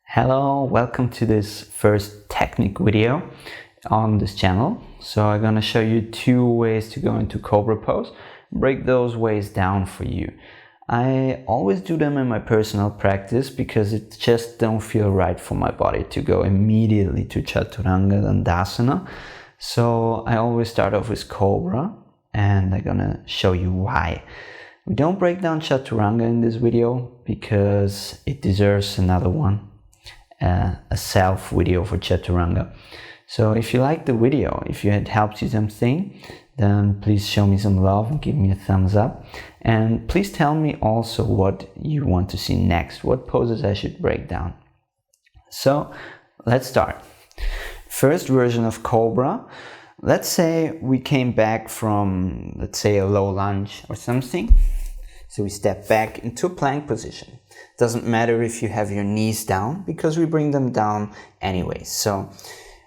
Hello, welcome to this first technique video on this channel. So I'm gonna show you 2 ways to go into Cobra pose, break those ways down for you. I always do them in my personal practice because it just don't feel right for my body to go immediately to Chaturanga and Dasana. So I always start off with Cobra and I'm gonna show you why. We don't break down Chaturanga in this video because it deserves another one. A self video for Chaturanga. So if you like the video, if it helps you something, then please show me some love and give me a thumbs up. And please tell me also what you want to see next, what poses I should break down. So let's start. First version of Cobra. Let's say we came back from, let's say, a low lunge or something. So we step back into plank position. Doesn't matter if you have your knees down because we bring them down anyway. So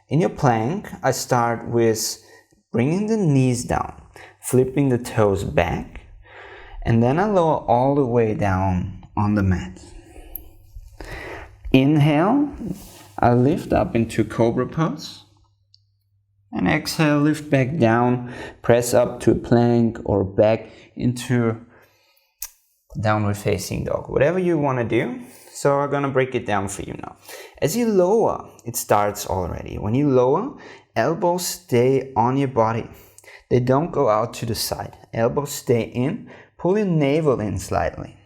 in your plank, I start with bringing the knees down, flipping the toes back, and then I lower all the way down on the mat. Inhale, I lift up into Cobra pose. And exhale, lift back down, press up to a plank or back into downward facing dog, whatever you want to do. So I'm gonna break it down for you now. As you lower, it starts already. When you lower, elbows stay on your body. They don't go out to the side. Elbows stay in, pull your navel in slightly.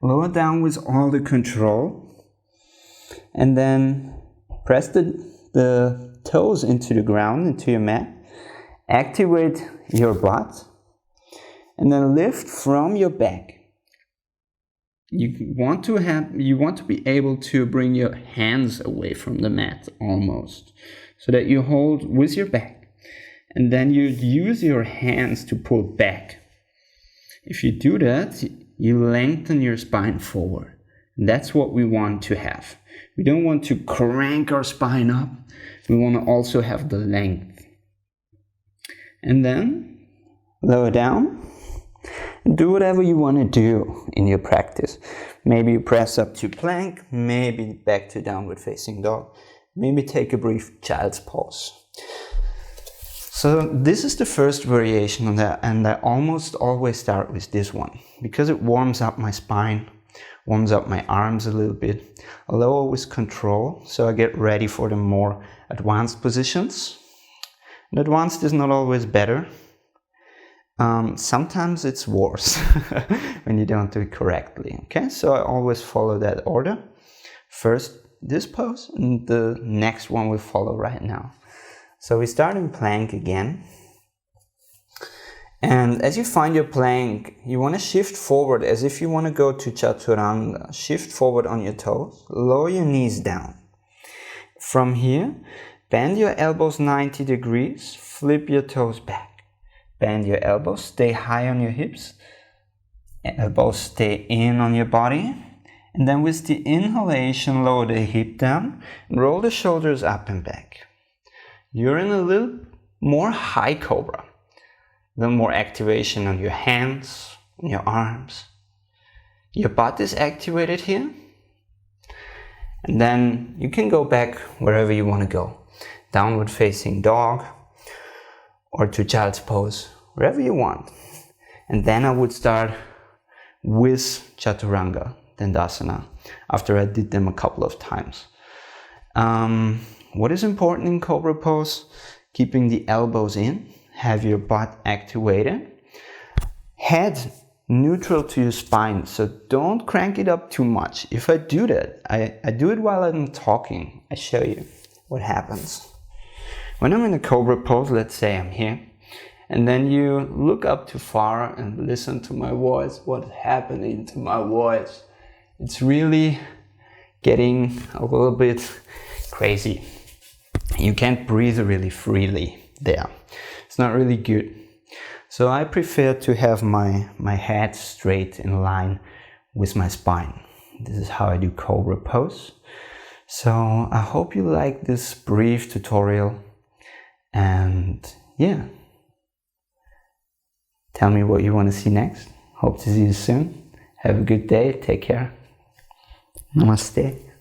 Lower down with all the control. And then press the toes into the ground, into your mat. Activate your butt. And then lift from your back. You want to be able to bring your hands away from the mat almost, so that you hold with your back, and then you use your hands to pull back. If you do that, you lengthen your spine forward. And that's what we want to have. We don't want to crank our spine up. We want to also have the length. And then lower down. Do whatever you want to do in your practice. Maybe you press up to plank, maybe back to downward facing dog, maybe take a brief child's pose. So this is the first variation on that, and I almost always start with this one because it warms up my spine, warms up my arms a little bit. I lower with control, so I get ready for the more advanced positions. And advanced is not always better. Sometimes it's worse when you don't do it correctly. Okay, so I always follow that order. First this pose, and the next one will follow right now. So we start in plank again. And as you find your plank, you want to shift forward as if you want to go to Chaturanga. Shift forward on your toes, lower your knees down. From here, bend your elbows 90 degrees, flip your toes back. Bend your elbows, stay high on your hips. Elbows stay in on your body. And then with the inhalation, lower the hip down and roll the shoulders up and back. You're in a little more high Cobra. A little more activation on your hands, on your arms. Your butt is activated here. And then you can go back wherever you want to go. Downward facing dog, or to child's pose, wherever you want. And then I would start with Chaturanga, then Dasana, after I did them a couple of times. What is important in Cobra pose? Keeping the elbows in, have your butt activated, head neutral to your spine, so don't crank it up too much. If I do that, I do it while I'm talking. I show you what happens. When I'm in a Cobra pose, let's say I'm here, and then you look up too far and listen to my voice, what's happening to my voice. It's really getting a little bit crazy. You can't breathe really freely there. It's not really good. So I prefer to have my head straight in line with my spine. This is how I do Cobra pose. So I hope you like this brief tutorial. And yeah, tell me what you want to see next. Hope to see you soon. Have a good day. Take care. Namaste.